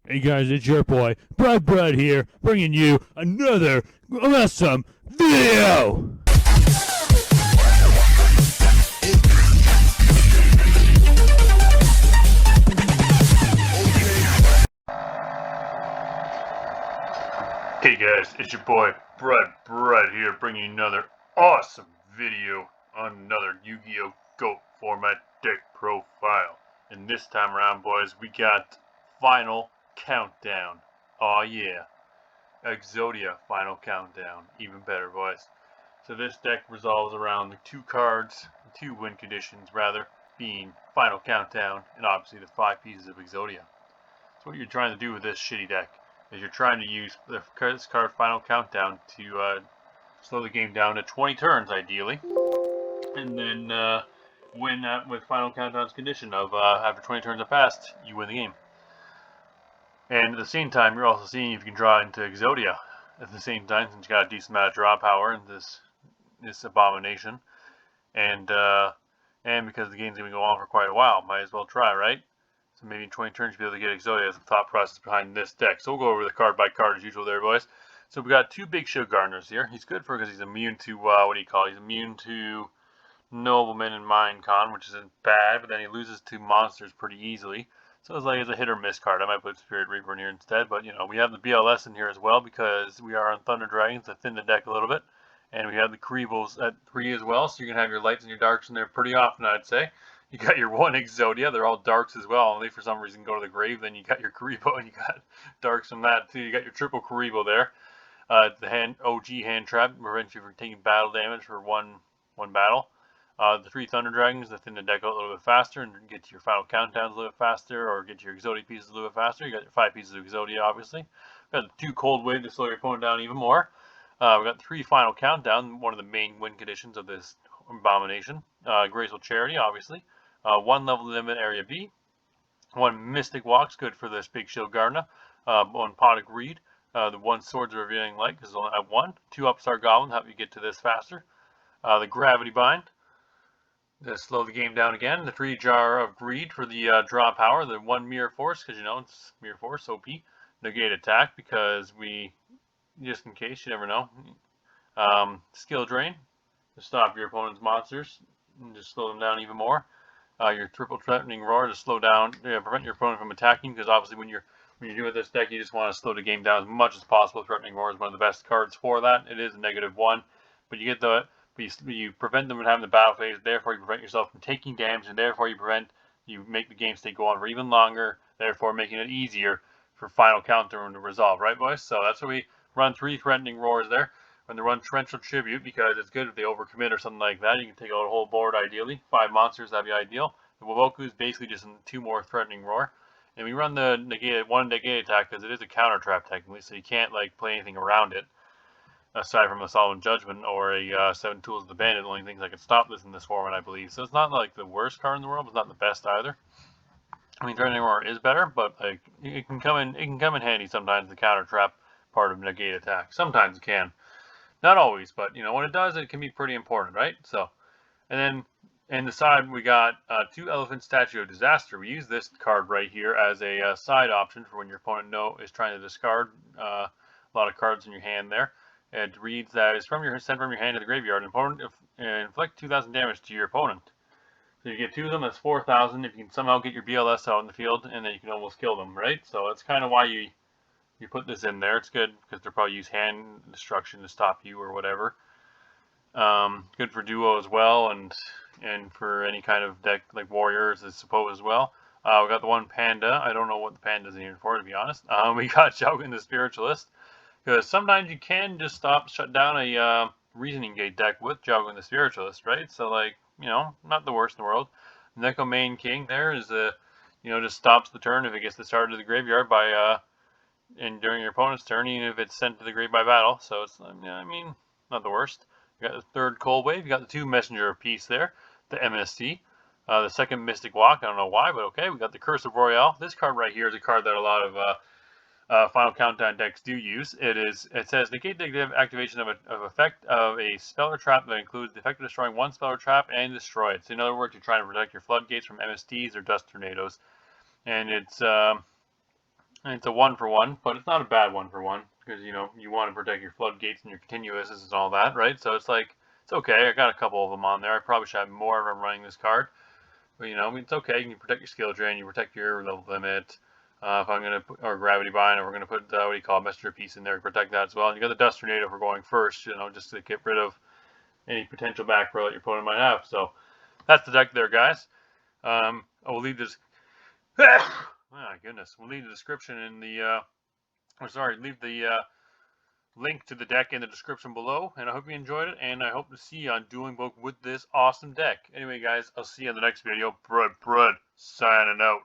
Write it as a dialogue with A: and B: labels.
A: Hey guys, it's your boy, Brad here, bringing you another awesome video! Hey guys, it's your boy, Brad here, bringing you another awesome video on another Yu-Gi-Oh! GOAT format deck profile. And this time around, boys, we got Final Countdown. Aw yeah. Exodia Final Countdown. Even better, boys. So this deck resolves around the two win conditions rather, being Final Countdown and obviously the 5 pieces of Exodia. So what you're trying to do with this shitty deck is you're trying to use this card Final Countdown to slow the game down to 20 turns ideally, and then win with Final Countdown's condition of after 20 turns have passed, you win the game. And at the same time, you're also seeing if you can draw into Exodia at the same time, since you got a decent amount of draw power in this abomination, and because the game's gonna go on for quite a while, might as well try, right? So maybe in 20 turns you'll be able to get Exodia as the thought process behind this deck. So we'll go over the card by card as usual there, boys. So we got two Big Show Gardeners here. He's good for because he's immune to what do you call it? He's immune to Nobleman and Mind Con, which isn't bad, but then he loses to monsters pretty easily. So it's like it's a hit or miss card. I might put Spirit Reaper in here instead, but you know, we have the BLS in here as well because we are on Thunder Dragons to thin the deck a little bit. And we have the Karibles at 3 as well, so you can have your lights and your darks in there pretty often, I'd say. You got your one Exodia, they're all darks as well, and they for some reason go to the grave. Then you got your Karibo and you got darks from that too. You got your triple Karibo there. The OG hand trap prevents you from taking battle damage for one battle. The 3 Thunder Dragons that thin the deck out a little bit faster and get to your final countdowns a little bit faster, or get to your Exodia pieces a little bit faster. You got your 5 pieces of Exodia, obviously. We got the 2 Cold Wave to slow your opponent down even more. We got 3 Final Countdown, one of the main win conditions of this abomination. Graceful Charity, obviously. 1 level limit area B. 1 Mystic Walks, good for this Big Shield Gardener. 1 Pot of Greed. The 1 Swords of Revealing Light, because only have 1. 2 Upstart Goblin, help you get to this faster. The Gravity Bind, to slow the game down again. The 3 Jar of Greed for the draw power. The 1 Mirror Force, because you know it's Mirror Force, OP. Negate Attack, because just in case, you never know. Skill Drain, to stop your opponent's monsters and just slow them down even more. Your Triple Threatening Roar to slow down, prevent your opponent from attacking, because obviously when you're doing this deck, you just want to slow the game down as much as possible. Threatening Roar is one of the best cards for that. It is a -1, but you prevent them from having the battle phase. Therefore, you prevent yourself from taking damage, and therefore you make the game state go on for even longer. Therefore, making it easier for Final Countdown to resolve. Right, boys? So that's what we run 3 Threatening Roars there. When they run Torrential Tribute, because it's good if they overcommit or something like that. You can take out a whole board ideally. 5 monsters, that'd be ideal. The Woboku is basically just 2 more Threatening Roar. And we run the one negate attack because it is a counter trap technically, so you can't like play anything around it. Aside from a Solemn Judgment or a 7 Tools of the Bandit, the only things that can stop this in this format, I believe. So it's not like the worst card in the world, but it's not the best either. I mean, Threatening Roar is better, but like it can come in handy sometimes, the counter trap part of negate attack. Sometimes it can. Not always, but you know, when it does, it can be pretty important, right? So, and then in the side, we got 2 Elephant Statue of Disaster. We use this card right here as a side option for when your opponent is trying to discard a lot of cards in your hand there. It reads that it's sent from your hand to the graveyard. Opponent inflict 2,000 damage to your opponent. So you get 2 of them, that's 4,000. If you can somehow get your BLS out in the field, and then you can almost kill them, right? So that's kind of why you put this in there. It's good because they'll probably use hand destruction to stop you or whatever. Good for duo as well, and for any kind of deck like warriors, I suppose, as well. We got the 1 Panda. I don't know what the Panda's in here for, to be honest. We got Xiaogun the Spiritualist, because sometimes you can just shut down a Reasoning Gate deck with Xiaogun the Spiritualist, right? So like, you know, not the worst in the world. Neko Main King there is just stops the turn if it gets started to the graveyard by and during your opponent's turn, even if it's sent to the grave by battle. So it's, I mean, not the worst. You got the 3rd Cold Wave. You got the 2 Messenger of Peace there, the MST. The 2nd Mystic Walk. I don't know why, but okay. We got the Curse of Royale. This card right here is a card that a lot of Final Countdown decks do use. It says negate the activation of effect of a Speller Trap that includes the effect of destroying 1 Speller Trap and destroy it. So in other words, you're trying to protect your floodgates from MSTs or dust tornadoes, and it's And it's a 1-for-1, but it's not a bad 1-for-1 because, you know, you want to protect your floodgates and your continuouses and all that, right? So it's like, it's okay. I got a couple of them on there. I probably should have more if I'm running this card. But, you know, I mean, it's okay. You can protect your skill drain, you protect your level limit. If I'm going to put, or gravity bind, and we're going to put, what do you call it, messenger piece in there to protect that as well. And you got the dust tornado for going first, you know, just to get rid of any potential back row that your opponent might have. So that's the deck there, guys. I will leave this. Oh my goodness. We'll leave the description in the, leave the link to the deck in the description below. And I hope you enjoyed it. And I hope to see you on Dueling Book with this awesome deck. Anyway, guys, I'll see you in the next video. Brud, signing out.